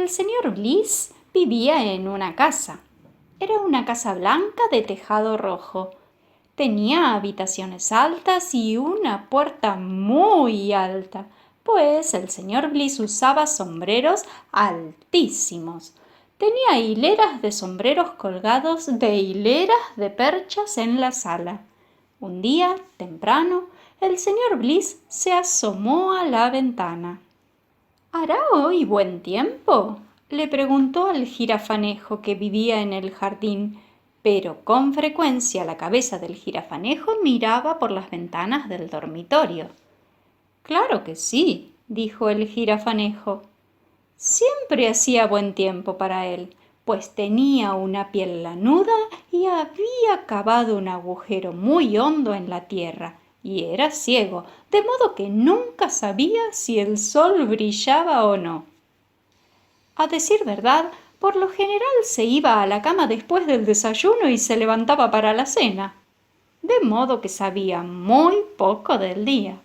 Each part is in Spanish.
El señor Bliss vivía en una casa. Era una casa blanca de tejado rojo. Tenía habitaciones altas y una puerta muy alta, pues el señor Bliss usaba sombreros altísimos. Tenía hileras de sombreros colgados de hileras de perchas en la sala. Un día, temprano, el señor Bliss se asomó a la ventana. ¿Hará hoy buen tiempo?, le preguntó al jirafanejo que vivía en el jardín, pero con frecuencia la cabeza del jirafanejo miraba por las ventanas del dormitorio. Claro que sí, dijo el jirafanejo. Siempre hacía buen tiempo para él, pues tenía una piel lanuda y había cavado un agujero muy hondo en la tierra, y era ciego, de modo que nunca sabía si el sol brillaba o no. A decir verdad, por lo general se iba a la cama después del desayuno y se levantaba para la cena, de modo que sabía muy poco del día.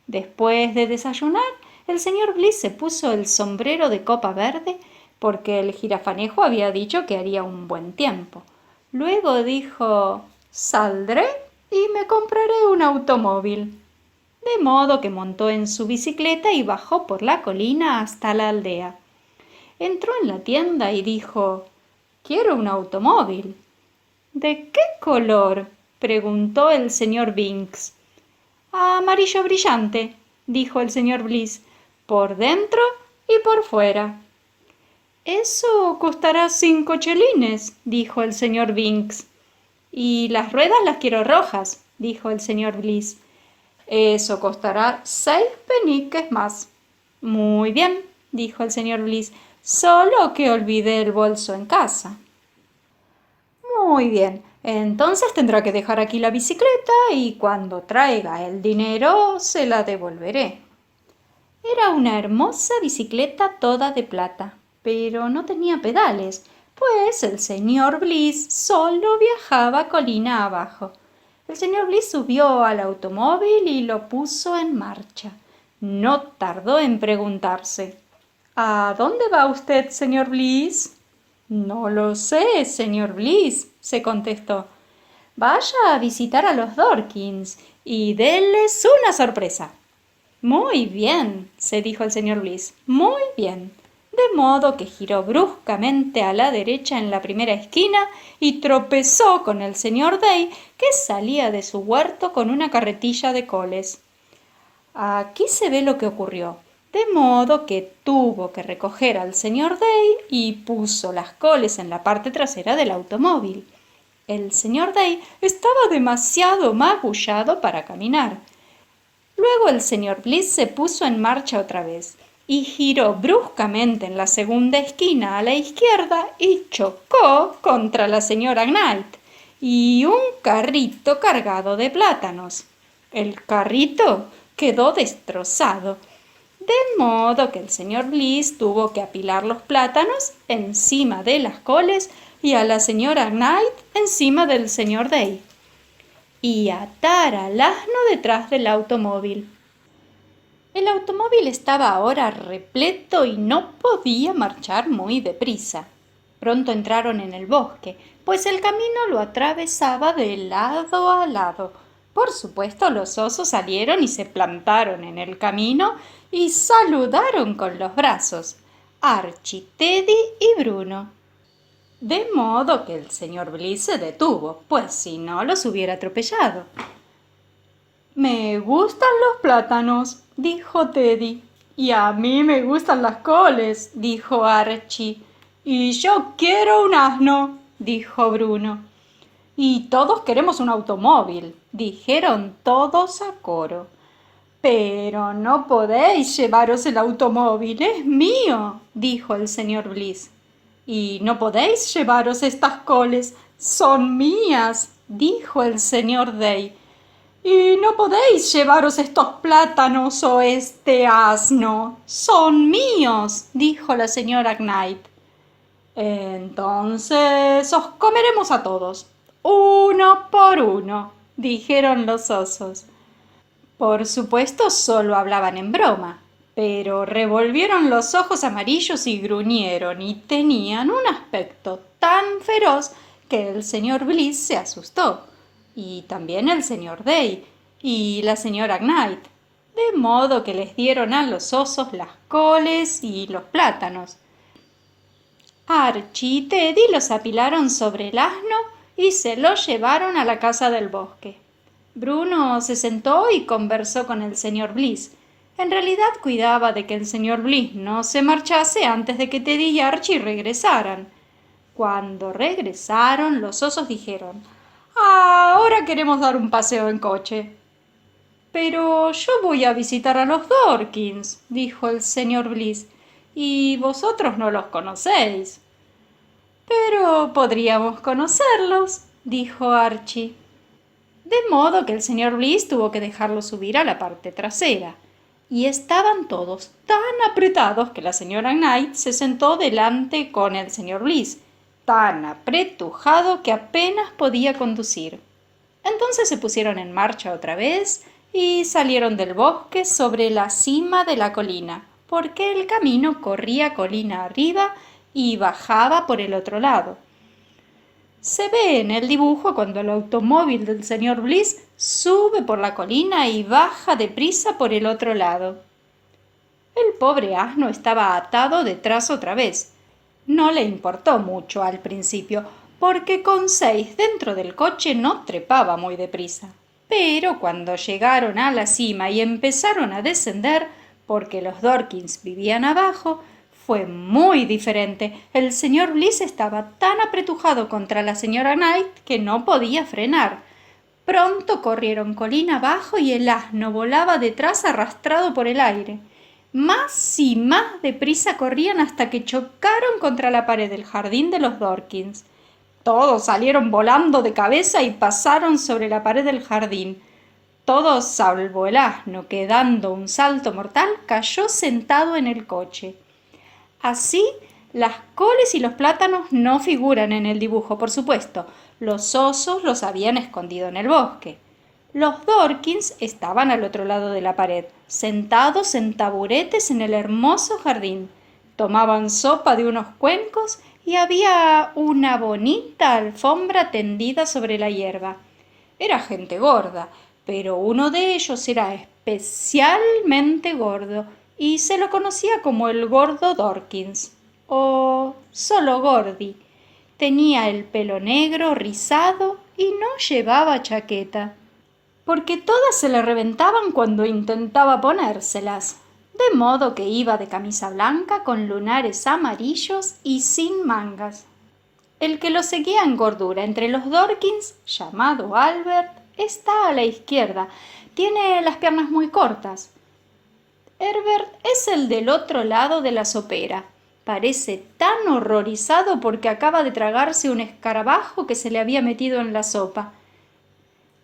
Después de desayunar, el señor Bliss se puso el sombrero de copa verde porque el jirafanejo había dicho que haría un buen tiempo. Luego dijo: «Saldré y me compraré un automóvil». De modo que montó en su bicicleta y bajó por la colina hasta la aldea. Entró en la tienda y dijo: «Quiero un automóvil». «¿De qué color?», preguntó el señor Binks. «Amarillo brillante», dijo el señor Bliss, «por dentro y por fuera». «Eso costará 5 chelines», dijo el señor Binks. «Y las ruedas las quiero rojas», dijo el señor Bliss. «Eso costará 6 peniques más». «Muy bien», dijo el señor Bliss, «solo que olvidé el bolso en casa». «Muy bien, entonces tendrá que dejar aquí la bicicleta y cuando traiga el dinero se la devolveré». Era una hermosa bicicleta toda de plata, pero no tenía pedales, pues el señor Bliss solo viajaba colina abajo. El señor Bliss subió al automóvil y lo puso en marcha. No tardó en preguntarse: «¿A dónde va usted, señor Bliss?». «No lo sé, señor Bliss», se contestó. «Vaya a visitar a los Dorkins y déles una sorpresa». «Muy bien», se dijo el señor Bliss, «muy bien». De modo que giró bruscamente a la derecha en la primera esquina y tropezó con el señor Day, que salía de su huerto con una carretilla de coles. Aquí se ve lo que ocurrió, de modo que tuvo que recoger al señor Day y puso las coles en la parte trasera del automóvil. El señor Day estaba demasiado magullado para caminar. Luego el señor Bliss se puso en marcha otra vez y giró bruscamente en la segunda esquina a la izquierda y chocó contra la señora Knight y un carrito cargado de plátanos. El carrito quedó destrozado, de modo que el señor Bliss tuvo que apilar los plátanos encima de las coles y a la señora Knight encima del señor Day, y atar al asno detrás del automóvil. El automóvil estaba ahora repleto y no podía marchar muy deprisa. Pronto entraron en el bosque, pues el camino lo atravesaba de lado a lado. Por supuesto, los osos salieron y se plantaron en el camino y saludaron con los brazos: Archie, Teddy y Bruno. De modo que el señor Bliss se detuvo, pues si no los hubiera atropellado. «Me gustan los plátanos», dijo Teddy. «Y a mí me gustan las coles», dijo Archie. «Y yo quiero un asno», dijo Bruno. «Y todos queremos un automóvil», dijeron todos a coro. «Pero no podéis llevaros el automóvil, es mío», dijo el señor Bliss. «Y no podéis llevaros estas coles, son mías», dijo el señor Day. «Y no podéis llevaros estos plátanos o este asno, son míos», dijo la señora Knight. «Entonces os comeremos a todos, uno por uno», dijeron los osos. Por supuesto, solo hablaban en broma, pero revolvieron los ojos amarillos y gruñeron, y tenían un aspecto tan feroz que el señor Bliss se asustó, y también el señor Day y la señora Knight, de modo que les dieron a los osos las coles y los plátanos. Archie y Teddy los apilaron sobre el asno y se lo llevaron a la casa del bosque. Bruno se sentó y conversó con el señor Bliss. En realidad cuidaba de que el señor Bliss no se marchase antes de que Teddy y Archie regresaran. Cuando regresaron, los osos dijeron: «Ahora queremos dar un paseo en coche». «Pero yo voy a visitar a los Dorkins», dijo el señor Bliss, «y vosotros no los conocéis». «Pero podríamos conocerlos», dijo Archie. De modo que el señor Bliss tuvo que dejarlos subir a la parte trasera. Y estaban todos tan apretados que la señora Knight se sentó delante con el señor Bliss, tan apretujado que apenas podía conducir. Entonces se pusieron en marcha otra vez y salieron del bosque sobre la cima de la colina, porque el camino corría colina arriba y bajaba por el otro lado. Se ve en el dibujo cuando el automóvil del señor Bliss sube por la colina y baja deprisa por el otro lado. El pobre asno estaba atado detrás otra vez. No le importó mucho al principio, porque con 6 dentro del coche no trepaba muy deprisa. Pero cuando llegaron a la cima y empezaron a descender, porque los Dorkins vivían abajo, fue muy diferente. El señor Bliss estaba tan apretujado contra la señora Knight que no podía frenar. Pronto corrieron colina abajo y el asno volaba detrás arrastrado por el aire. Más y más deprisa corrían hasta que chocaron contra la pared del jardín de los Dorkins. Todos salieron volando de cabeza y pasaron sobre la pared del jardín. Todos salvo el asno, que dando un salto mortal cayó sentado en el coche. Así, las coles y los plátanos no figuran en el dibujo, por supuesto. Los osos los habían escondido en el bosque. Los Dorkins estaban al otro lado de la pared, sentados en taburetes en el hermoso jardín. Tomaban sopa de unos cuencos y había una bonita alfombra tendida sobre la hierba. Era gente gorda, pero uno de ellos era especialmente gordo y se lo conocía como el gordo Dorkins, o solo Gordy. Tenía el pelo negro rizado y no llevaba chaqueta, porque todas se le reventaban cuando intentaba ponérselas, de modo que iba de camisa blanca con lunares amarillos y sin mangas. El que lo seguía en gordura entre los Dorkins, llamado Albert, está a la izquierda. Tiene las piernas muy cortas. Herbert es el del otro lado de la sopera. Parece tan horrorizado porque acaba de tragarse un escarabajo que se le había metido en la sopa.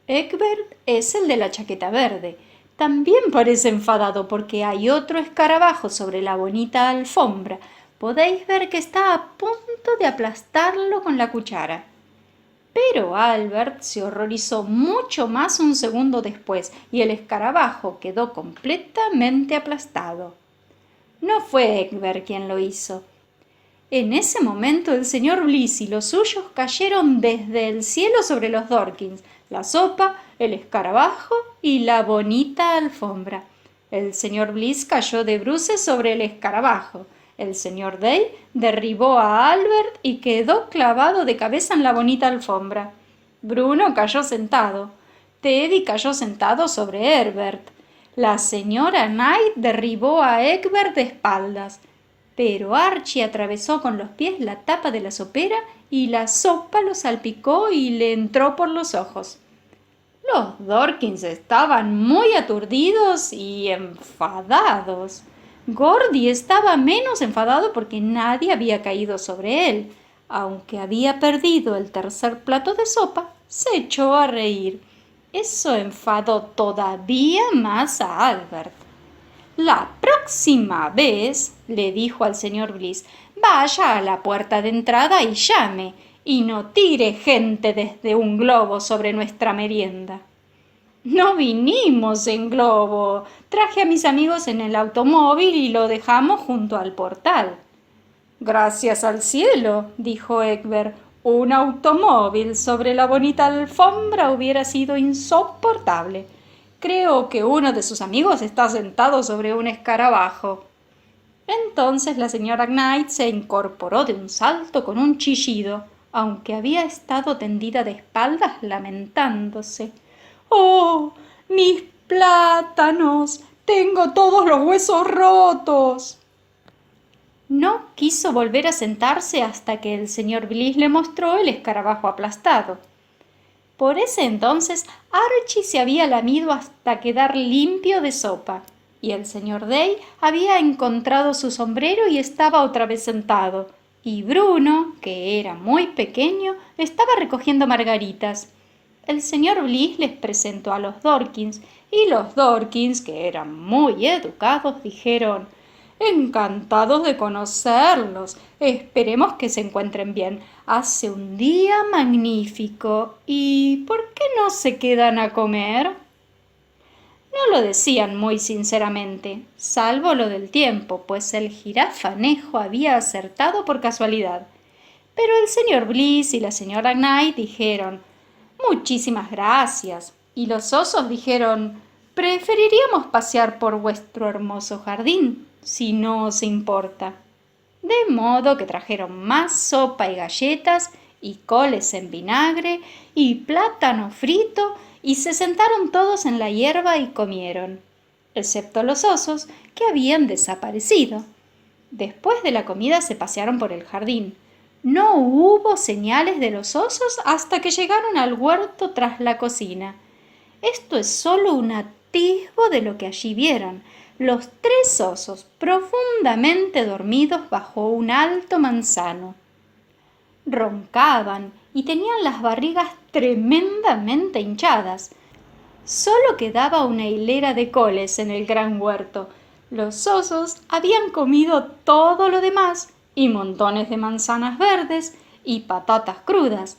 Egbert es el de la chaqueta verde. También parece enfadado porque hay otro escarabajo sobre la bonita alfombra. Podéis ver que está a punto de aplastarlo con la cuchara. Pero Albert se horrorizó mucho más un segundo después y el escarabajo quedó completamente aplastado. No fue Egbert quien lo hizo. En ese momento el señor Bliss y los suyos cayeron desde el cielo sobre los Dorkins, la sopa, el escarabajo y la bonita alfombra. El señor Bliss cayó de bruces sobre el escarabajo. El señor Day derribó a Albert y quedó clavado de cabeza en la bonita alfombra. Bruno cayó sentado. Teddy cayó sentado sobre Herbert. La señora Knight derribó a Egbert de espaldas. Pero Archie atravesó con los pies la tapa de la sopera y la sopa lo salpicó y le entró por los ojos. Los Dorkins estaban muy aturdidos y enfadados. Gordy estaba menos enfadado porque nadie había caído sobre él. Aunque había perdido el tercer plato de sopa, se echó a reír. Eso enfadó todavía más a Albert. «La próxima vez», le dijo al señor Bliss, «vaya a la puerta de entrada y llame, y no tire gente desde un globo sobre nuestra merienda». No vinimos en globo. Traje a mis amigos en el automóvil y lo dejamos junto al portal. Gracias al cielo, dijo Egbert. Un automóvil sobre la bonita alfombra hubiera sido insoportable. Creo que uno de sus amigos está sentado sobre un escarabajo. Entonces la señora Knight se incorporó de un salto con un chillido, aunque había estado tendida de espaldas lamentándose. ¡Oh, mis plátanos! ¡Tengo todos los huesos rotos! No quiso volver a sentarse hasta que el señor Bliss le mostró el escarabajo aplastado. Por ese entonces Archie se había lamido hasta quedar limpio de sopa, y el señor Day había encontrado su sombrero y estaba otra vez sentado, y Bruno, que era muy pequeño, estaba recogiendo margaritas. El señor Bliss les presentó a los Dorkins, y los Dorkins, que eran muy educados, dijeron: «Encantados de conocerlos. Esperemos que se encuentren bien. Hace un día magnífico. ¿Y por qué no se quedan a comer?» No lo decían muy sinceramente, salvo lo del tiempo, pues el jirafanejo había acertado por casualidad. Pero el señor Bliss y la señora Knight dijeron: «Muchísimas gracias». Y los osos dijeron: «Preferiríamos pasear por vuestro hermoso jardín, si no os importa». De modo que trajeron más sopa y galletas, y coles en vinagre, y plátano frito, y se sentaron todos en la hierba y comieron, excepto los osos, que habían desaparecido. Después de la comida se pasearon por el jardín. No hubo señales de los osos hasta que llegaron al huerto tras la cocina. Esto es solo un atisbo de lo que allí vieron. Los tres osos profundamente dormidos bajo un alto manzano. Roncaban y tenían las barrigas tremendamente hinchadas. Solo quedaba una hilera de coles en el gran huerto. Los osos habían comido todo lo demás, y montones de manzanas verdes y patatas crudas.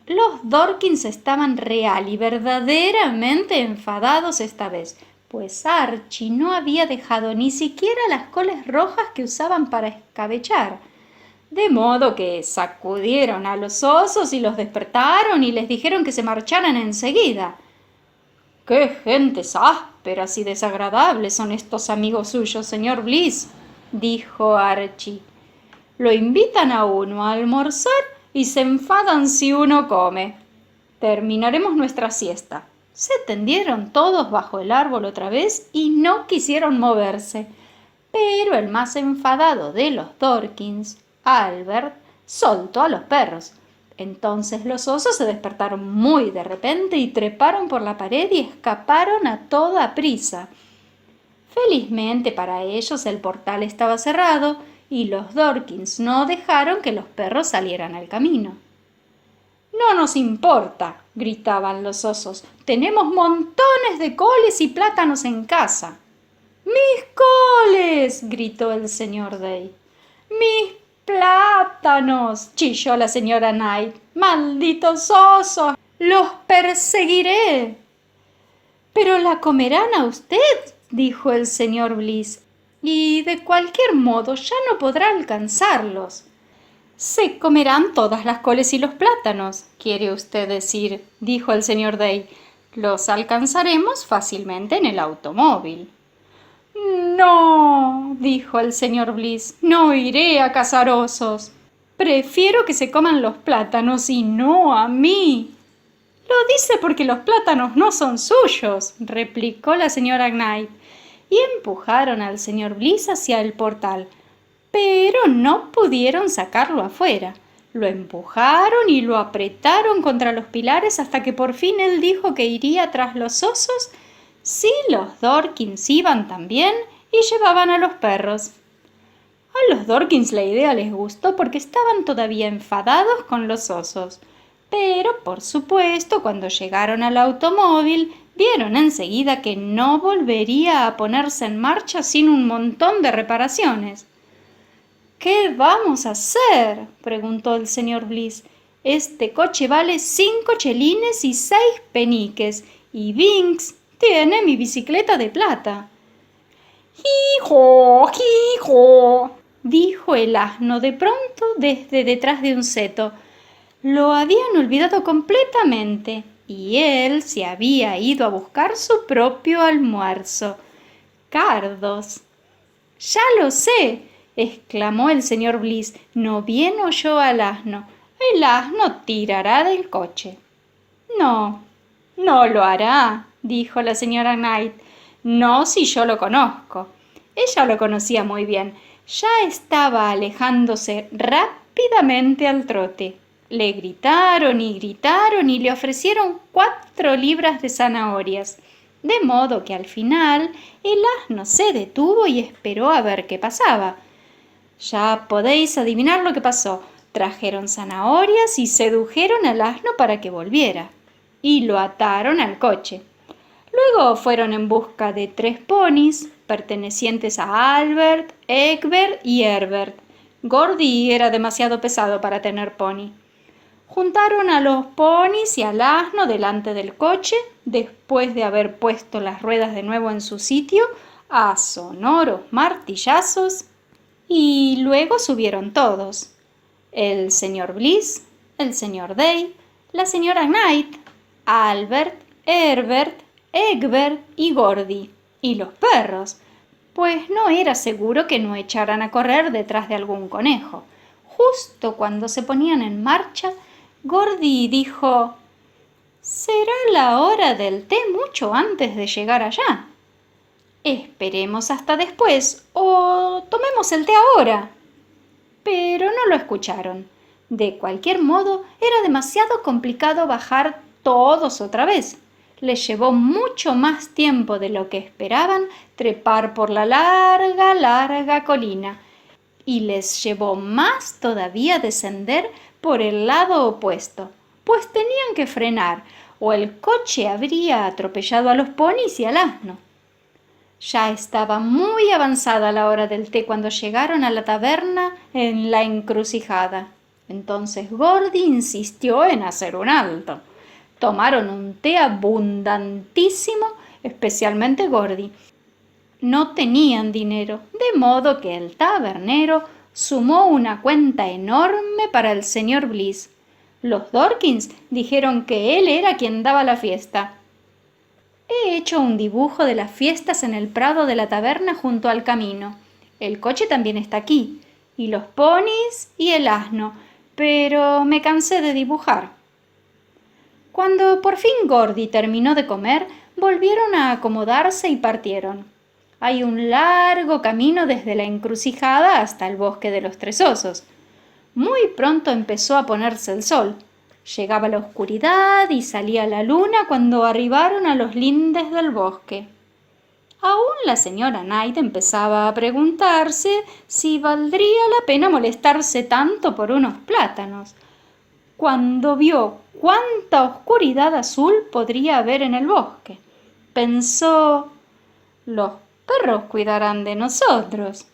Los Dorkins estaban real y verdaderamente enfadados esta vez, pues Archie no había dejado ni siquiera las coles rojas que usaban para escabechar. De modo que sacudieron a los osos y los despertaron y les dijeron que se marcharan enseguida. «¡Qué gentes ásperas y desagradables son estos amigos suyos, señor Bliss!», dijo Archie. «Lo invitan a uno a almorzar y se enfadan si uno come. Terminaremos nuestra siesta». Se tendieron todos bajo el árbol otra vez y no quisieron moverse. Pero el más enfadado de los Dorkins, Albert, soltó a los perros. Entonces los osos se despertaron muy de repente y treparon por la pared y escaparon a toda prisa. Felizmente para ellos el portal estaba cerrado y los Dorkins no dejaron que los perros salieran al camino. «No nos importa», gritaban los osos. «Tenemos montones de coles y plátanos en casa». «¡Mis coles!», gritó el señor Day. «¡Mis plátanos!», chilló la señora Knight. «¡Malditos osos! ¡Los perseguiré!». «Pero la comerán a usted», dijo el señor Bliss, «y de cualquier modo ya no podrá alcanzarlos». «Se comerán todas las coles y los plátanos, quiere usted decir», dijo el señor Day. «Los alcanzaremos fácilmente en el automóvil». «No», dijo el señor Bliss, «no iré a cazar osos. Prefiero que se coman los plátanos y no a mí». «Lo dice porque los plátanos no son suyos», replicó la señora Knight, y empujaron al señor Bliss hacia el portal. Pero no pudieron sacarlo afuera. Lo empujaron y lo apretaron contra los pilares hasta que por fin él dijo que iría tras los osos si los Dorkins iban también y llevaban a los perros. A los Dorkins la idea les gustó porque estaban todavía enfadados con los osos. Pero, por supuesto, cuando llegaron al automóvil, vieron enseguida que no volvería a ponerse en marcha sin un montón de reparaciones. «¿Qué vamos a hacer?», preguntó el señor Bliss. «Este coche vale 5 chelines y 6 peniques, y Binks tiene mi bicicleta de plata. ¡Hijo, hijo!, dijo el asno de pronto desde detrás de un seto. Lo habían olvidado completamente y él se había ido a buscar su propio almuerzo. Cardos. —¡Ya lo sé! —exclamó el señor Bliss. No bien oyó al asno. El asno tirará del coche. —No, no lo hará —dijo la señora Knight—. No, si yo lo conozco. Ella lo conocía muy bien. Ya estaba alejándose rápidamente al trote. Le gritaron y le ofrecieron 4 libras de zanahorias, de modo que al final el asno se detuvo y esperó a ver qué pasaba. Ya podéis adivinar lo que pasó. Trajeron zanahorias y sedujeron al asno para que volviera, y lo ataron al coche. Luego fueron en busca de 3 ponis pertenecientes a Albert, Egbert y Herbert. Gordy era demasiado pesado para tener pony. Juntaron a los ponis y al asno delante del coche, después de haber puesto las ruedas de nuevo en su sitio, a sonoros martillazos, y luego subieron todos. El señor Bliss, el señor Day, la señora Knight, Albert, Herbert, Egbert y Gordy, y los perros, pues no era seguro que no echaran a correr detrás de algún conejo. Justo cuando se ponían en marcha, Gordy dijo: «Será la hora del té mucho antes de llegar allá. Esperemos hasta después o tomemos el té ahora». Pero no lo escucharon. De cualquier modo, era demasiado complicado bajar todos otra vez. Les llevó mucho más tiempo de lo que esperaban trepar por la larga colina, y les llevó más todavía descender por el lado opuesto, pues tenían que frenar o el coche habría atropellado a los ponis y al asno. Ya estaba muy avanzada la hora del té cuando llegaron a la taberna en la encrucijada. Entonces Gordy insistió en hacer un alto. Tomaron un té abundantísimo, especialmente Gordy. No tenían dinero, de modo que el tabernero sumó una cuenta enorme para el señor Bliss. Los Dorkins dijeron que él era quien daba la fiesta. He hecho un dibujo de las fiestas en el prado de la taberna junto al camino. El coche también está aquí, y los ponis y el asno, pero me cansé de dibujar. Cuando por fin Gordy terminó de comer, volvieron a acomodarse y partieron. Hay un largo camino desde la encrucijada hasta el bosque de los 3 osos. Muy pronto empezó a ponerse el sol. Llegaba la oscuridad y salía la luna cuando arribaron a los lindes del bosque. Aún la señora Knight empezaba a preguntarse si valdría la pena molestarse tanto por unos plátanos, cuando vio cuánta oscuridad azul podría haber en el bosque. Pensó: «Los perros cuidarán de nosotros».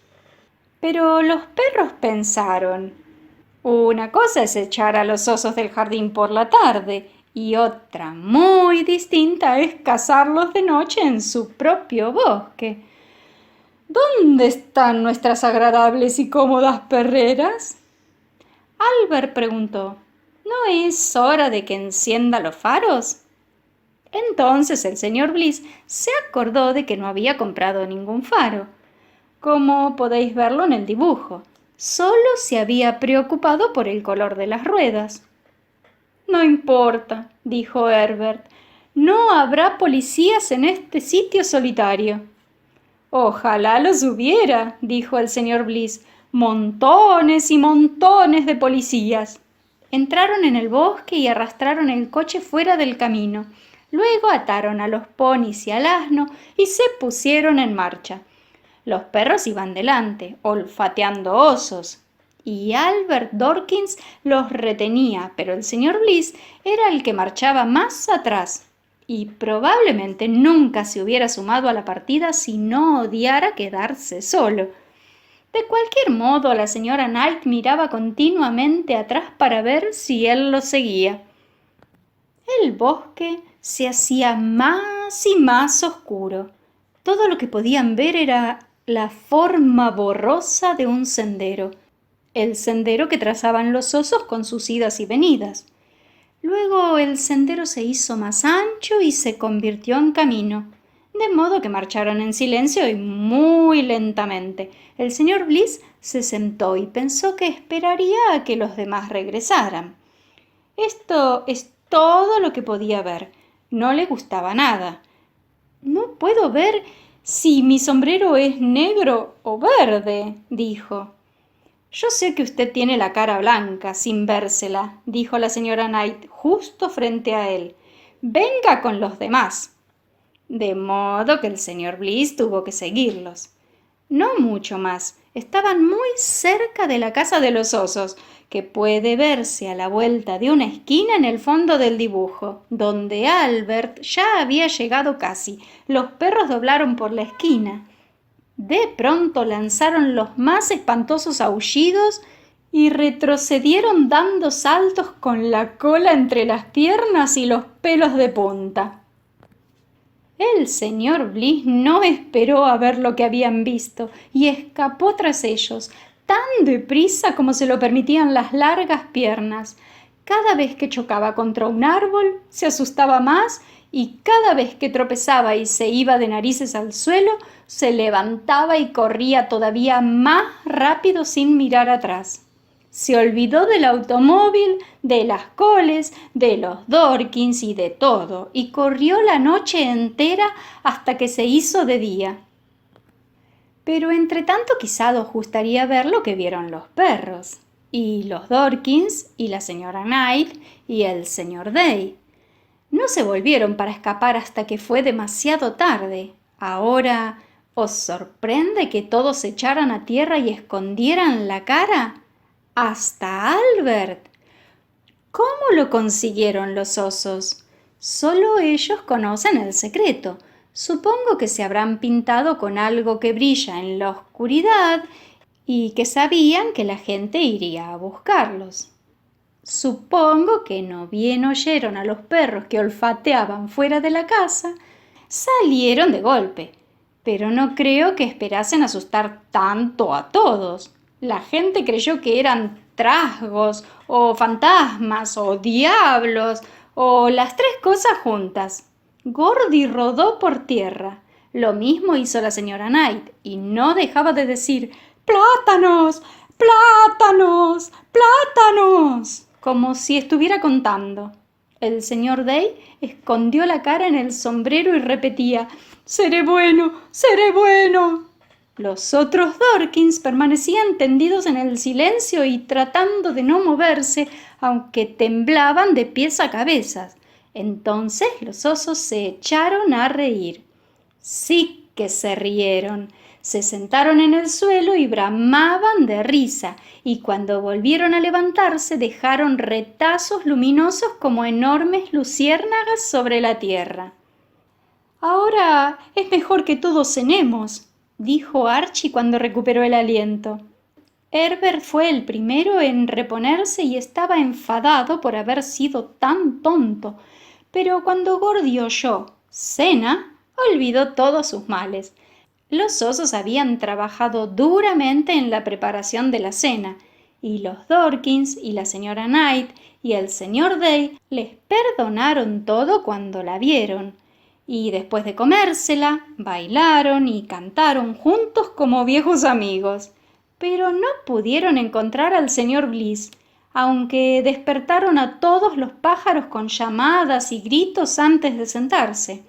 Pero los perros pensaron: «Una cosa es echar a los osos del jardín por la tarde y otra muy distinta es cazarlos de noche en su propio bosque. ¿Dónde están nuestras agradables y cómodas perreras?». Albert preguntó: «¿No es hora de que encienda los faros?». Entonces el señor Bliss se acordó de que no había comprado ningún faro, como podéis verlo en el dibujo. Solo se había preocupado por el color de las ruedas. «No importa», dijo Herbert. «No habrá policías en este sitio solitario». «Ojalá los hubiera», dijo el señor Bliss. «Montones y montones de policías». Entraron en el bosque y arrastraron el coche fuera del camino. Luego ataron a los ponis y al asno y se pusieron en marcha. Los perros iban delante, olfateando osos, y Albert Dorkins los retenía, pero el señor Bliss era el que marchaba más atrás, y probablemente nunca se hubiera sumado a la partida si no odiara quedarse solo. De cualquier modo, la señora Knight miraba continuamente atrás para ver si él lo seguía. El bosque se hacía más y más oscuro. Todo lo que podían ver era la forma borrosa de un sendero, el sendero que trazaban los osos con sus idas y venidas. Luego el sendero se hizo más ancho y se convirtió en camino, de modo que marcharon en silencio y muy lentamente. El señor Bliss se sentó y pensó que esperaría a que los demás regresaran. Esto es todo lo que podía ver. No le gustaba nada. No puedo ver si mi sombrero es negro o verde, dijo. Yo sé que usted tiene la cara blanca, sin vérsela, dijo la señora Knight justo frente a él. Venga con los demás. De modo que el señor Bliss tuvo que seguirlos. No mucho más. Estaban muy cerca de la casa de los osos, que puede verse a la vuelta de una esquina en el fondo del dibujo, donde Albert ya había llegado casi. Los perros doblaron por la esquina. De pronto lanzaron los más espantosos aullidos y retrocedieron dando saltos con la cola entre las piernas y los pelos de punta. El señor Bliss no esperó a ver lo que habían visto y escapó tras ellos, tan deprisa como se lo permitían las largas piernas. Cada vez que chocaba contra un árbol, se asustaba más y cada vez que tropezaba y se iba de narices al suelo, se levantaba y corría todavía más rápido sin mirar atrás. Se olvidó del automóvil, de las coles, de los Dorkins y de todo, y corrió la noche entera hasta que se hizo de día. Pero entre tanto quizá os gustaría ver lo que vieron los perros, y los Dorkins, y la señora Knight, y el señor Day. No se volvieron para escapar hasta que fue demasiado tarde. Ahora, ¿os sorprende que todos se echaran a tierra y escondieran la cara? Hasta Albert. ¿Cómo lo consiguieron los osos? Solo ellos conocen el secreto. Supongo que se habrán pintado con algo que brilla en la oscuridad y que sabían que la gente iría a buscarlos. Supongo que no bien oyeron a los perros que olfateaban fuera de la casa, salieron de golpe, pero no creo que esperasen asustar tanto a todos. La gente creyó que eran trasgos, o fantasmas, o diablos, o las tres cosas juntas. Gordy rodó por tierra. Lo mismo hizo la señora Knight, y no dejaba de decir «¡Plátanos! ¡Plátanos! ¡Plátanos!», como si estuviera contando. El señor Day escondió la cara en el sombrero y repetía «¡Seré bueno! ¡Seré bueno!». Los otros Dorkins permanecían tendidos en el silencio y tratando de no moverse, aunque temblaban de pies a cabeza. Entonces los osos se echaron a reír. Sí que se rieron. Se sentaron en el suelo y bramaban de risa, y cuando volvieron a levantarse dejaron retazos luminosos como enormes luciérnagas sobre la tierra. «Ahora es mejor que todos cenemos», dijo Archie cuando recuperó el aliento. Herbert fue el primero en reponerse y estaba enfadado por haber sido tan tonto, pero cuando Gordy oyó «cena», olvidó todos sus males. Los osos habían trabajado duramente en la preparación de la cena, y los Dorkins y la señora Knight y el señor Day les perdonaron todo cuando la vieron, y después de comérsela, bailaron y cantaron juntos como viejos amigos. Pero no pudieron encontrar al señor Bliss, aunque despertaron a todos los pájaros con llamadas y gritos antes de sentarse.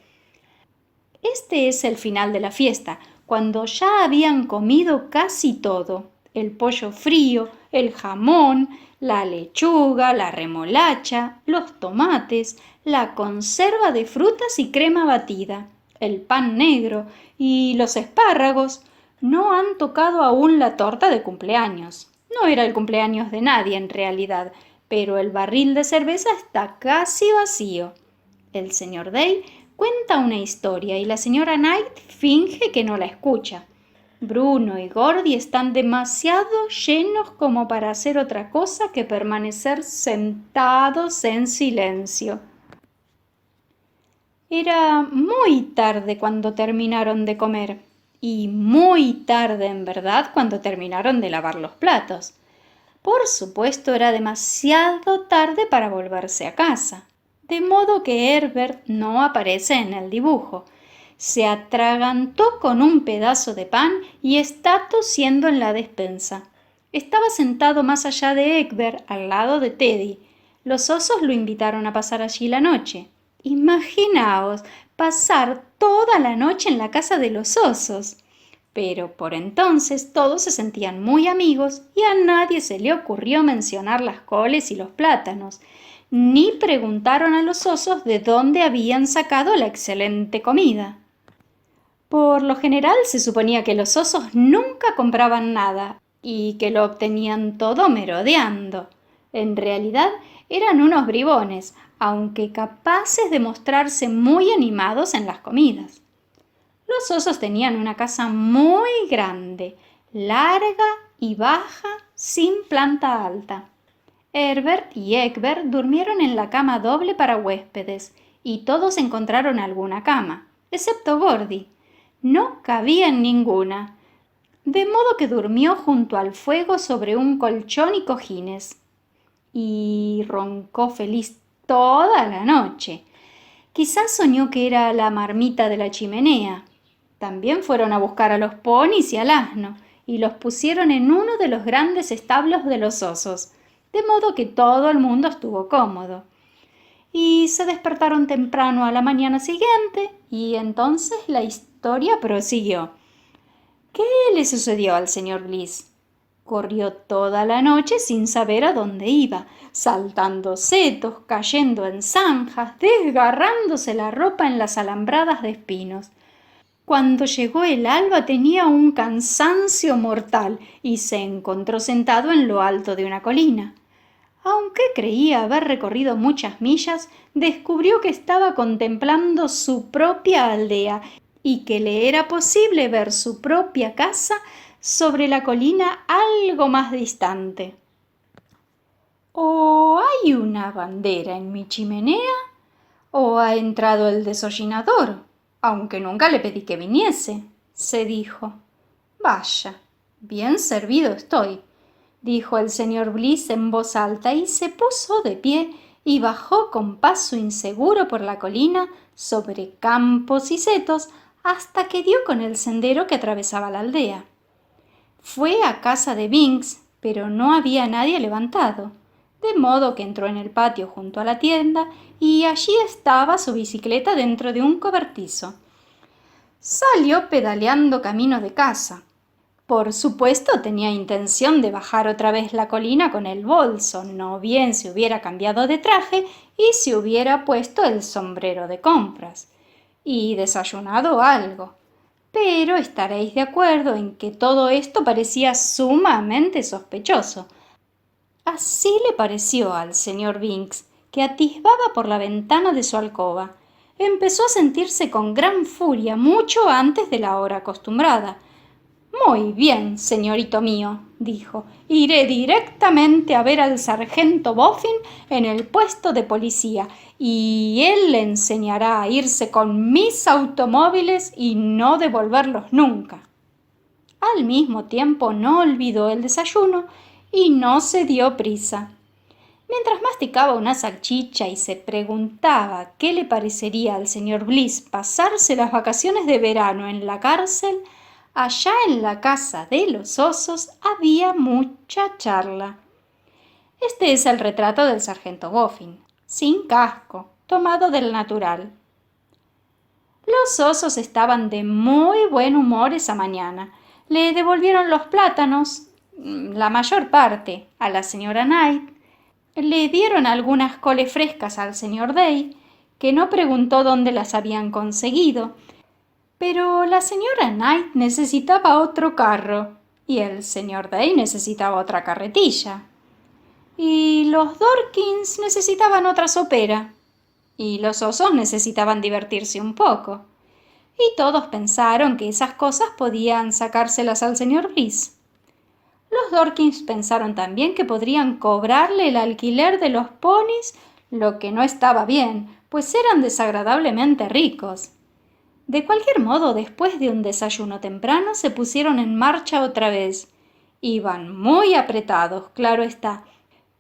Este es el final de la fiesta, cuando ya habían comido casi todo: el pollo frío, el jamón, la lechuga, la remolacha, los tomates, la conserva de frutas y crema batida, el pan negro y los espárragos. No han tocado aún la torta de cumpleaños. No era el cumpleaños de nadie en realidad, pero el barril de cerveza está casi vacío. El señor Day cuenta una historia y la señora Knight finge que no la escucha. Bruno y Gordy están demasiado llenos como para hacer otra cosa que permanecer sentados en silencio. Era muy tarde cuando terminaron de comer, y muy tarde en verdad cuando terminaron de lavar los platos. Por supuesto, era demasiado tarde para volverse a casa, de modo que Herbert no aparece en el dibujo. Se atragantó con un pedazo de pan y está tosiendo en la despensa. Estaba sentado más allá de Egbert, al lado de Teddy. Los osos lo invitaron a pasar allí la noche. Imaginaos pasar toda la noche en la casa de los osos. Pero por entonces todos se sentían muy amigos y a nadie se le ocurrió mencionar las coles y los plátanos, ni preguntaron a los osos de dónde habían sacado la excelente comida. Por lo general se suponía que los osos nunca compraban nada y que lo obtenían todo merodeando. En realidad eran unos bribones, aunque capaces de mostrarse muy animados en las comidas. Los osos tenían una casa muy grande, larga y baja, sin planta alta. Herbert y Egbert durmieron en la cama doble para huéspedes, y todos encontraron alguna cama, excepto Gordy. No cabía en ninguna, de modo que durmió junto al fuego sobre un colchón y cojines. Y roncó feliz toda la noche. Quizás soñó que era la marmita de la chimenea. También fueron a buscar a los ponis y al asno, y los pusieron en uno de los grandes establos de los osos, de modo que todo el mundo estuvo cómodo. Y se despertaron temprano a la mañana siguiente, y entonces la historia prosiguió. ¿Qué le sucedió al señor Bliss? Corrió toda la noche sin saber a dónde iba, saltando setos, cayendo en zanjas, desgarrándose la ropa en las alambradas de espinos. Cuando llegó el alba tenía un cansancio mortal y se encontró sentado en lo alto de una colina. Aunque creía haber recorrido muchas millas, descubrió que estaba contemplando su propia aldea y que le era posible ver su propia casa sobre la colina algo más distante. ¿O hay una bandera en mi chimenea? ¿O ha entrado el desollinador? Aunque nunca le pedí que viniese, se dijo. Vaya, bien servido estoy, dijo el señor Bliss en voz alta y se puso de pie y bajó con paso inseguro por la colina sobre campos y setos hasta que dio con el sendero que atravesaba la aldea. Fue a casa de Binks, pero no había nadie levantado, de modo que entró en el patio junto a la tienda y allí estaba su bicicleta dentro de un cobertizo. Salió pedaleando camino de casa. Por supuesto tenía intención de bajar otra vez la colina con el bolso, no bien se hubiera cambiado de traje y se hubiera puesto el sombrero de compras y desayunado algo. Pero estaréis de acuerdo en que todo esto parecía sumamente sospechoso. Así le pareció al señor Binks, que atisbaba por la ventana de su alcoba. Empezó a sentirse con gran furia mucho antes de la hora acostumbrada. Muy bien, señorito mío, dijo, iré directamente a ver al sargento Boffin en el puesto de policía y él le enseñará a irse con mis automóviles y no devolverlos nunca. Al mismo tiempo no olvidó el desayuno y no se dio prisa. Mientras masticaba una salchicha y se preguntaba qué le parecería al señor Bliss pasarse las vacaciones de verano en la cárcel, allá en la casa de los osos había mucha charla. Este es el retrato del sargento Boffin, sin casco, tomado del natural. Los osos estaban de muy buen humor esa mañana. Le devolvieron los plátanos, la mayor parte, a la señora Knight. Le dieron algunas coles frescas al señor Day, que no preguntó dónde las habían conseguido, pero la señora Knight necesitaba otro carro y el señor Day necesitaba otra carretilla. Y los Dorkins necesitaban otra sopera. Y los osos necesitaban divertirse un poco. Y todos pensaron que esas cosas podían sacárselas al señor Bliss. Los Dorkins pensaron también que podrían cobrarle el alquiler de los ponis, lo que no estaba bien, pues eran desagradablemente ricos. De cualquier modo, después de un desayuno temprano, se pusieron en marcha otra vez. Iban muy apretados, claro está,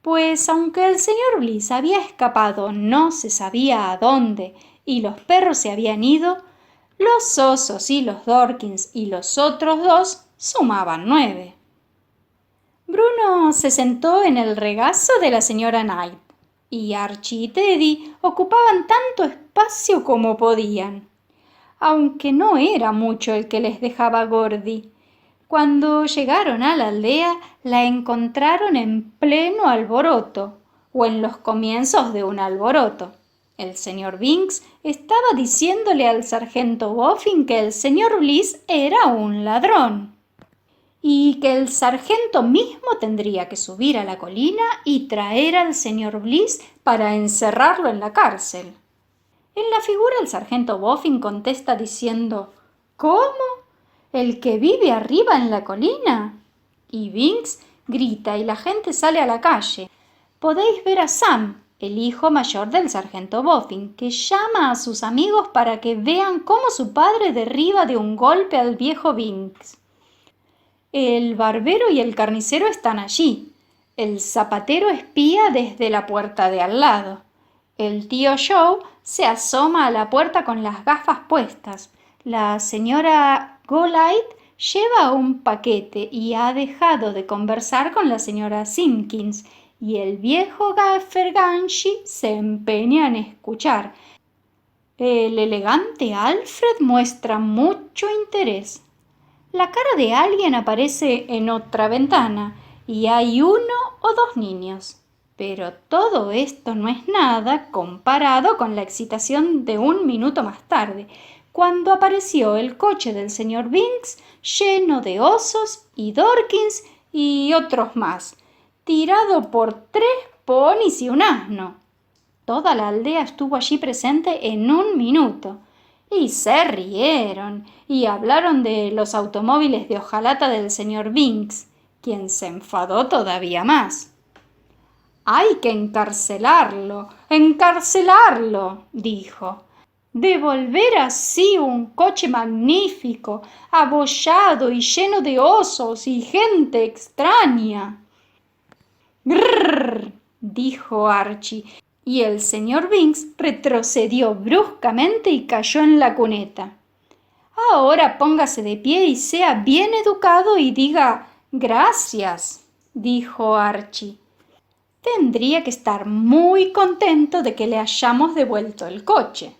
pues aunque el señor Bliss había escapado no se sabía a dónde y los perros se habían ido, los osos y los Dorkins y los otros dos sumaban 9. Bruno se sentó en el regazo de la señora Knight y Archie y Teddy ocupaban tanto espacio como podían, aunque no era mucho el que les dejaba Gordy. Cuando llegaron a la aldea, la encontraron en pleno alboroto, o en los comienzos de un alboroto. El señor Binks estaba diciéndole al sargento Boffin que el señor Bliss era un ladrón y que el sargento mismo tendría que subir a la colina y traer al señor Bliss para encerrarlo en la cárcel. En la figura el sargento Boffin contesta diciendo «¿Cómo? ¿El que vive arriba en la colina?» Y Binks grita y la gente sale a la calle. Podéis ver a Sam, el hijo mayor del sargento Boffin, que llama a sus amigos para que vean cómo su padre derriba de un golpe al viejo Binks. El barbero y el carnicero están allí. El zapatero espía desde la puerta de al lado. El tío Joe se asoma a la puerta con las gafas puestas. La señora Golightly lleva un paquete y ha dejado de conversar con la señora Simpkins, y el viejo Gafferganshi se empeña en escuchar. El elegante Alfred muestra mucho interés. La cara de alguien aparece en otra ventana y hay 1 o 2 niños. Pero todo esto no es nada comparado con la excitación de un minuto más tarde, cuando apareció el coche del señor Binks lleno de osos y Dorkins y otros más, tirado por 3 ponis y un asno. Toda la aldea estuvo allí presente en un minuto, y se rieron y hablaron de los automóviles de hojalata del señor Binks, quien se enfadó todavía más. «Hay que encarcelarlo, encarcelarlo», dijo. «Devolver así un coche magnífico, abollado y lleno de osos y gente extraña». «Grrr», dijo Archie, y el señor Binks retrocedió bruscamente y cayó en la cuneta. «Ahora póngase de pie y sea bien educado y diga gracias», dijo Archie. «Tendría que estar muy contento de que le hayamos devuelto el coche.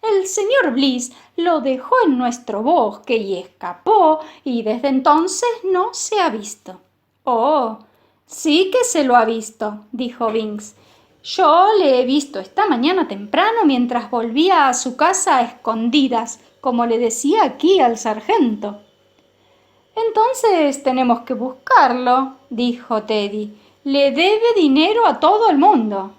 El señor Bliss lo dejó en nuestro bosque y escapó, y desde entonces no se ha visto». «Oh, sí que se lo ha visto», dijo Binks. «Yo le he visto esta mañana temprano mientras volvía a su casa a escondidas, como le decía aquí al sargento». «Entonces tenemos que buscarlo», dijo Teddy. «Le debe dinero a todo el mundo».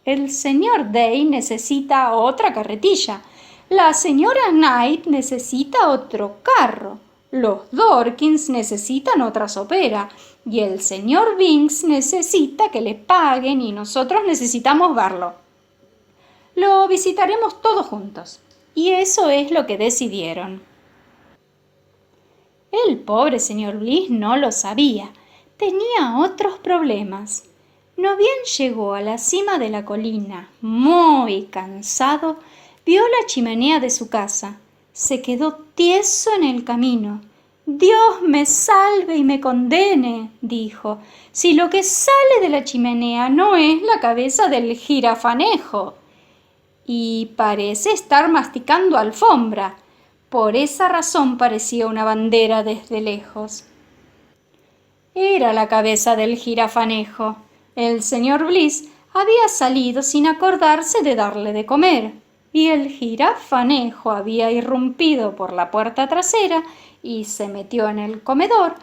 «El señor Day necesita otra carretilla. La señora Knight necesita otro carro. Los Dorkins necesitan otra sopera. Y el señor Binks necesita que le paguen y nosotros necesitamos verlo. Lo visitaremos todos juntos». Y eso es lo que decidieron. El pobre señor Bliss no lo sabía. Tenía otros problemas. No bien llegó a la cima de la colina, muy cansado, vio la chimenea de su casa. Se quedó tieso en el camino. «Dios me salve y me condene», dijo, «si lo que sale de la chimenea no es la cabeza del jirafanejo». Y parece estar masticando alfombra. Por esa razón parecía una bandera desde lejos. Era la cabeza del jirafanejo. El señor Bliss había salido sin acordarse de darle de comer, y el jirafanejo había irrumpido por la puerta trasera y se metió en el comedor,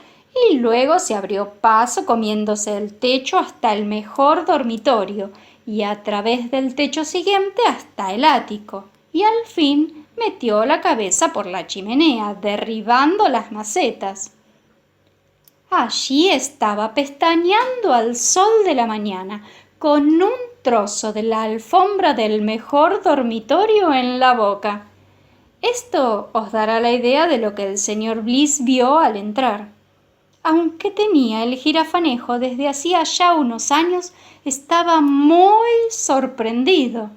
y luego se abrió paso comiéndose el techo hasta el mejor dormitorio, y a través del techo siguiente hasta el ático, y al fin metió la cabeza por la chimenea, derribando las macetas. Allí estaba pestañeando al sol de la mañana, con un trozo de la alfombra del mejor dormitorio en la boca. Esto os dará la idea de lo que el señor Bliss vio al entrar. Aunque tenía el jirafanejo desde hacía ya unos años, estaba muy sorprendido.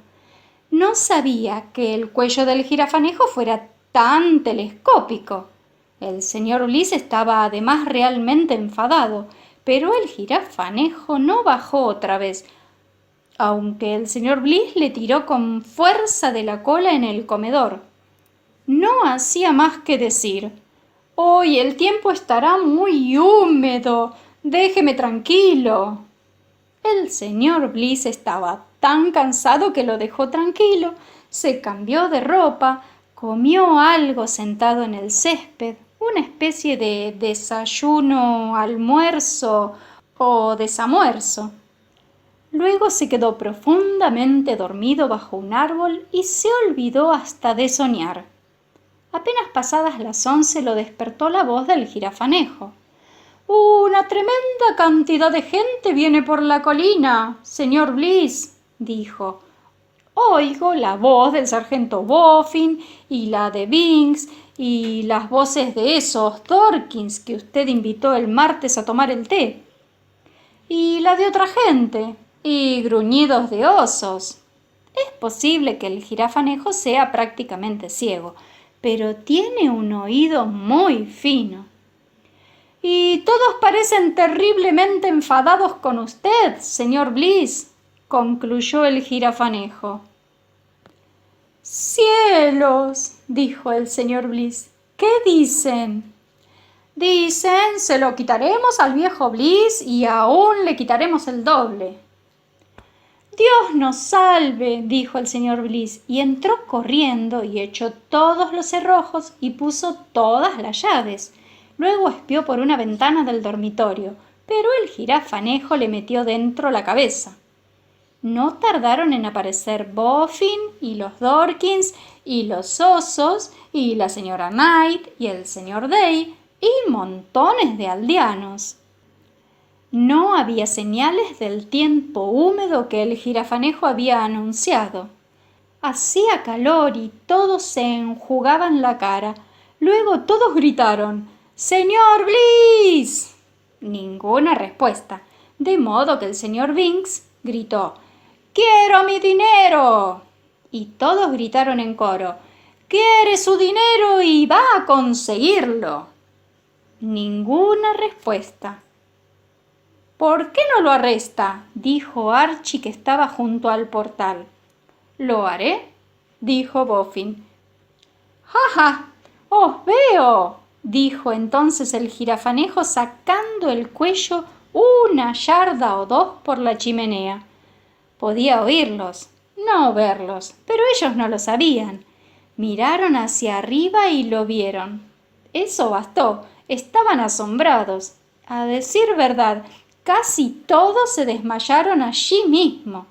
No sabía que el cuello del jirafanejo fuera tan telescópico. El señor Bliss estaba además realmente enfadado, pero el jirafanejo no bajó otra vez, aunque el señor Bliss le tiró con fuerza de la cola en el comedor. No hacía más que decir: «Hoy el tiempo estará muy húmedo. Déjeme tranquilo». El señor Bliss estaba tan cansado que lo dejó tranquilo, se cambió de ropa, comió algo sentado en el césped, una especie de desayuno, almuerzo o desamuerzo. Luego se quedó profundamente dormido bajo un árbol y se olvidó hasta de soñar. Apenas pasadas las 11 lo despertó la voz del jirafanejo. «Una tremenda cantidad de gente viene por la colina, señor Bliss», dijo. «Oigo la voz del sargento Boffin y la de Binks y las voces de esos Dorkins que usted invitó el martes a tomar el té. Y la de otra gente, y gruñidos de osos». Es posible que el jirafanejo sea prácticamente ciego, pero tiene un oído muy fino. «Y todos parecen terriblemente enfadados con usted, señor Bliss», concluyó el jirafanejo. «¡Cielos!», dijo el señor Bliss. «¿Qué dicen?» «Dicen, se lo quitaremos al viejo Bliss y aún le quitaremos el doble». «Dios nos salve», dijo el señor Bliss, y entró corriendo y echó todos los cerrojos y puso todas las llaves. Luego espió por una ventana del dormitorio, pero el jirafanejo le metió dentro la cabeza. No tardaron en aparecer Boffin y los Dorkins y los osos y la señora Knight y el señor Day y montones de aldeanos. No había señales del tiempo húmedo que el jirafanejo había anunciado. Hacía calor y todos se enjugaban la cara. Luego todos gritaron: «¡Señor Bliss!». Ninguna respuesta, de modo que el señor Binks gritó: «¡Quiero mi dinero!». Y todos gritaron en coro: «¡Quiere su dinero y va a conseguirlo!». Ninguna respuesta. «¿Por qué no lo arresta?», dijo Archie, que estaba junto al portal. «Lo haré», dijo Boffin. «¡Ja, ja! ¡Os veo!», dijo entonces el jirafanejo, sacando el cuello una yarda o dos por la chimenea. Podía oírlos, no verlos, pero ellos no lo sabían. Miraron hacia arriba y lo vieron. Eso bastó, estaban asombrados. A decir verdad, casi todos se desmayaron allí mismo.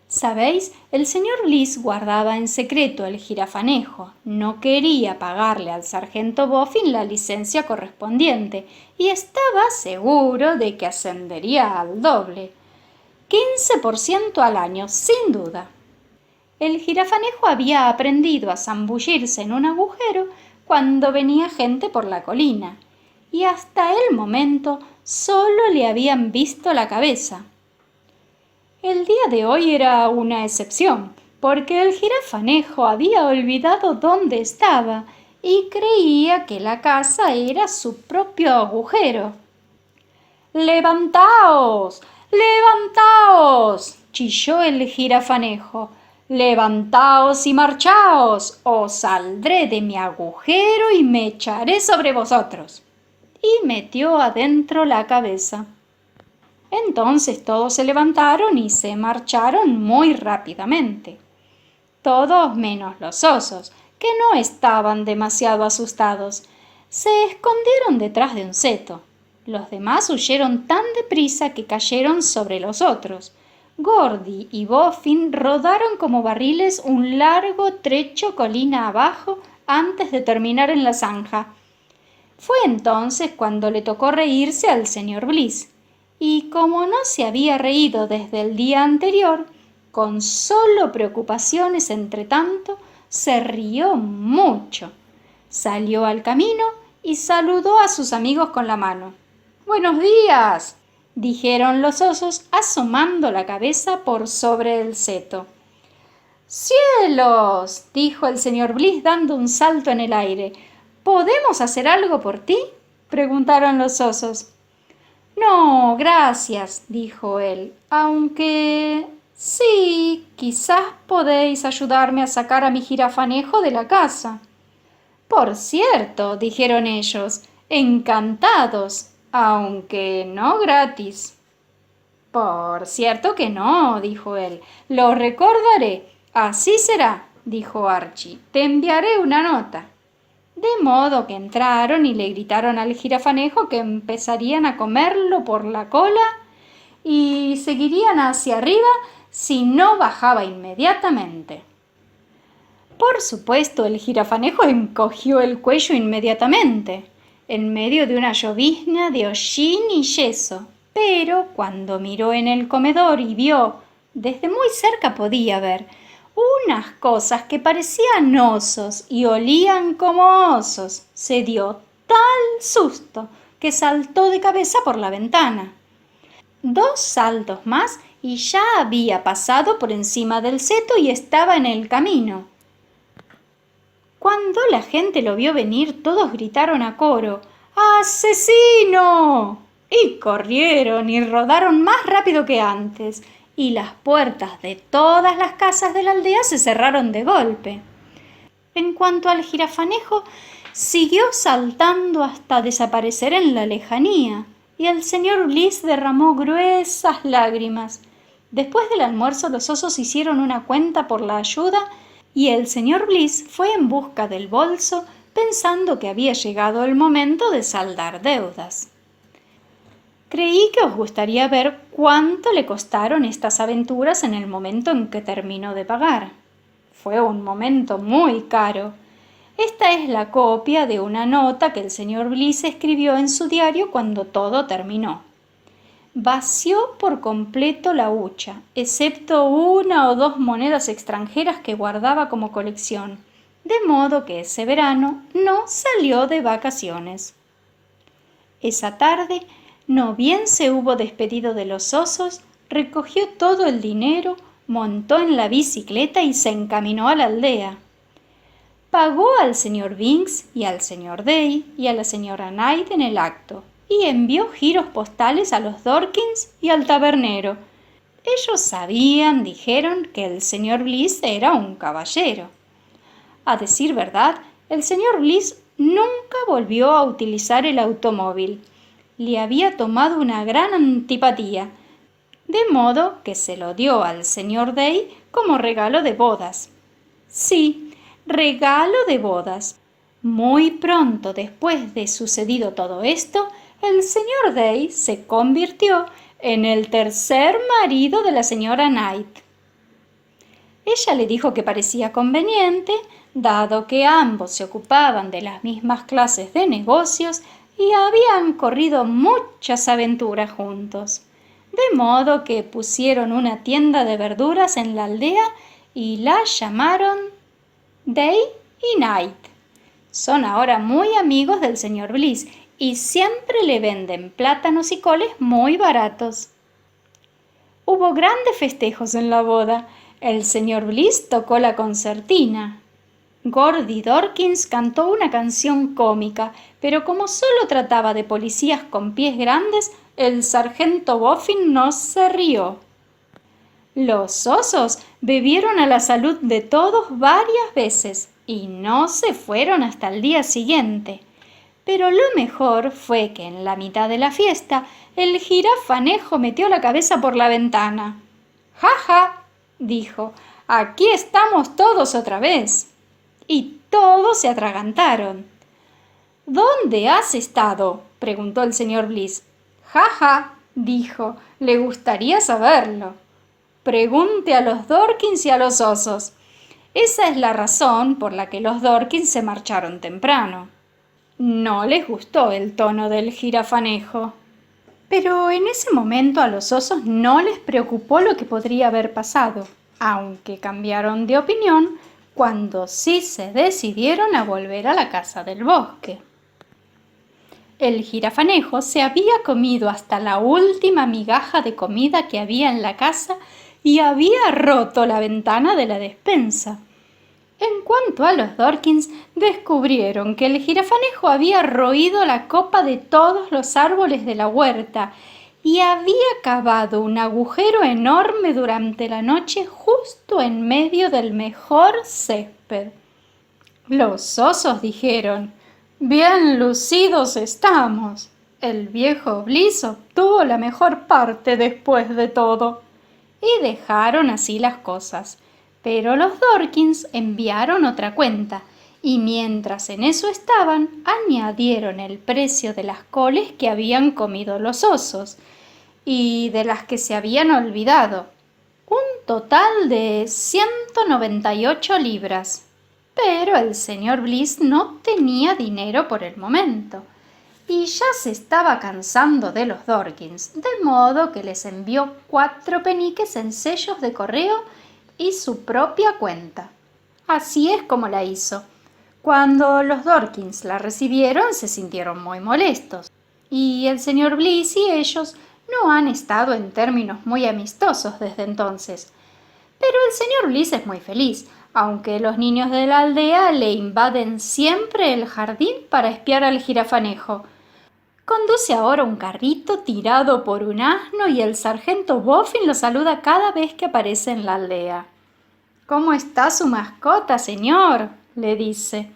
¿Sabéis? El señor Bliss guardaba en secreto el jirafanejo. No quería pagarle al sargento Boffin la licencia correspondiente y estaba seguro de que ascendería al doble. 15% al año, sin duda. El jirafanejo había aprendido a zambullirse en un agujero cuando venía gente por la colina, y hasta el momento solo le habían visto la cabeza. El día de hoy era una excepción, porque el jirafanejo había olvidado dónde estaba y creía que la casa era su propio agujero. «¡Levantaos! ¡Levantaos!», chilló el jirafanejo. «¡Levantaos y marchaos! ¡Os saldré de mi agujero y me echaré sobre vosotros!». Y metió adentro la cabeza. Entonces todos se levantaron y se marcharon muy rápidamente. Todos menos los osos, que no estaban demasiado asustados. Se escondieron detrás de un seto. Los demás huyeron tan deprisa que cayeron sobre los otros. Gordy y Boffin rodaron como barriles un largo trecho colina abajo antes de terminar en la zanja. Fue entonces cuando le tocó reírse al señor Bliss. y como no se había reído desde el día anterior, con solo preocupaciones entretanto, se rió mucho. Salió al camino y saludó a sus amigos con la mano. «¡Buenos días!», dijeron los osos asomando la cabeza por sobre el seto. «¡Cielos!», dijo el señor Bliss dando un salto en el aire. «¿Podemos hacer algo por ti?», preguntaron los osos. «No, gracias», dijo él, «aunque sí, quizás podéis ayudarme a sacar a mi jirafanejo de la casa». «Por cierto», dijeron ellos, encantados, aunque no gratis. «Por cierto que no», dijo él, «lo recordaré. Así será», dijo Archie, «te enviaré una nota». De modo que entraron y le gritaron al jirafanejo que empezarían a comerlo por la cola y seguirían hacia arriba si no bajaba inmediatamente. Por supuesto, el jirafanejo encogió el cuello inmediatamente, en medio de una llovizna de hollín y yeso, pero cuando miró en el comedor y vio, desde muy cerca podía ver, unas cosas que parecían osos y olían como osos, se dio tal susto que saltó de cabeza por la ventana. 2 saltos más y ya había pasado por encima del seto y estaba en el camino. Cuando la gente lo vio venir, todos gritaron a coro: «¡Asesino!», y corrieron y rodaron más rápido que antes, y las puertas de todas las casas de la aldea se cerraron de golpe. En cuanto al jirafanejo, siguió saltando hasta desaparecer en la lejanía, y el señor Bliss derramó gruesas lágrimas. Después del almuerzo, los osos hicieron una cuenta por la ayuda, y el señor Bliss fue en busca del bolso, pensando que había llegado el momento de saldar deudas. Creí que os gustaría ver cuánto le costaron estas aventuras en el momento en que terminó de pagar. Fue un momento muy caro. Esta es la copia de una nota que el señor Bliss escribió en su diario cuando todo terminó. Vació por completo la hucha, excepto 1 o 2 monedas extranjeras que guardaba como colección, de modo que ese verano no salió de vacaciones. Esa tarde, no bien se hubo despedido de los osos, recogió todo el dinero, montó en la bicicleta y se encaminó a la aldea. Pagó al señor Binks y al señor Day y a la señora Knight en el acto y envió giros postales a los Dorkins y al tabernero. Ellos sabían, dijeron, que el señor Bliss era un caballero. A decir verdad, el señor Bliss nunca volvió a utilizar el automóvil. Le había tomado una gran antipatía, de modo que se lo dio al señor Day como regalo de bodas. Sí, regalo de bodas. Muy pronto después de sucedido todo esto, el señor Day se convirtió en el 3er marido de la señora Knight. Ella le dijo que parecía conveniente, dado que ambos se ocupaban de las mismas clases de negocios y habían corrido muchas aventuras juntos, de modo que pusieron una tienda de verduras en la aldea y la llamaron Day y Night. Son ahora muy amigos del señor Bliss y siempre le venden plátanos y coles muy baratos. Hubo grandes festejos en la boda. El señor Bliss tocó la concertina. Gordy Dorkins cantó una canción cómica, pero como solo trataba de policías con pies grandes, el sargento Boffin no se rió. Los osos bebieron a la salud de todos varias veces y no se fueron hasta el día siguiente. Pero lo mejor fue que en la mitad de la fiesta el jirafanejo metió la cabeza por la ventana. «¡Ja, ja!», dijo, «aquí estamos todos otra vez». Y todos se atragantaron. «¿Dónde has estado?», preguntó el señor Bliss. «Ja, ja», dijo, «le gustaría saberlo. Pregunte a los Dorkins y a los osos». Esa es la razón por la que los Dorkins se marcharon temprano. No les gustó el tono del jirafanejo. Pero en ese momento a los osos no les preocupó lo que podría haber pasado, aunque cambiaron de opinión cuando sí se decidieron a volver a la casa del bosque. El jirafanejo se había comido hasta la última migaja de comida que había en la casa y había roto la ventana de la despensa. En cuanto a los Dorkins, descubrieron que el jirafanejo había roído la copa de todos los árboles de la huerta y había cavado un agujero enorme durante la noche justo en medio del mejor césped. Los osos dijeron: «Bien lucidos estamos. El viejo Bliss obtuvo la mejor parte después de todo». Y dejaron así las cosas. Pero los Dorkins enviaron otra cuenta, y mientras en eso estaban, añadieron el precio de las coles que habían comido los osos, y de las que se habían olvidado. Un total de 198 libras. Pero el señor Bliss no tenía dinero por el momento, y ya se estaba cansando de los Dorkins, de modo que les envió 4 peniques en sellos de correo y su propia cuenta. Así es como la hizo. Cuando los Dorkins la recibieron, se sintieron muy molestos, y el señor Bliss y ellos no han estado en términos muy amistosos desde entonces. Pero el señor Bliss es muy feliz, aunque los niños de la aldea le invaden siempre el jardín para espiar al jirafanejo. Conduce ahora un carrito tirado por un asno y el sargento Boffin lo saluda cada vez que aparece en la aldea. «¿Cómo está su mascota, señor?», le dice.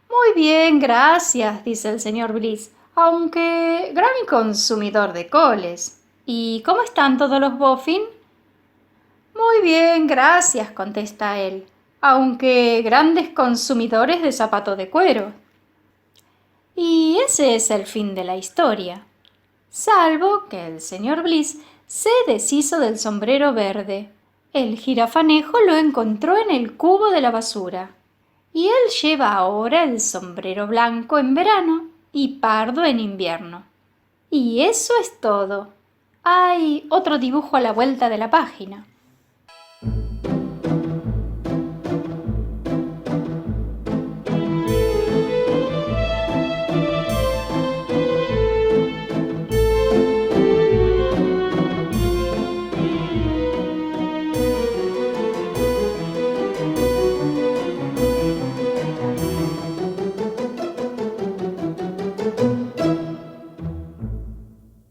«Muy bien, gracias», dice el señor Bliss, «aunque gran consumidor de coles». «¿Y cómo están todos los Boffin?». «Muy bien, gracias», contesta él, «aunque grandes consumidores de zapato de cuero». Y ese es el fin de la historia, salvo que el señor Bliss se deshizo del sombrero verde. El jirafanejo lo encontró en el cubo de la basura, y él lleva ahora el sombrero blanco en verano y pardo en invierno. Y eso es todo. Hay otro dibujo a la vuelta de la página.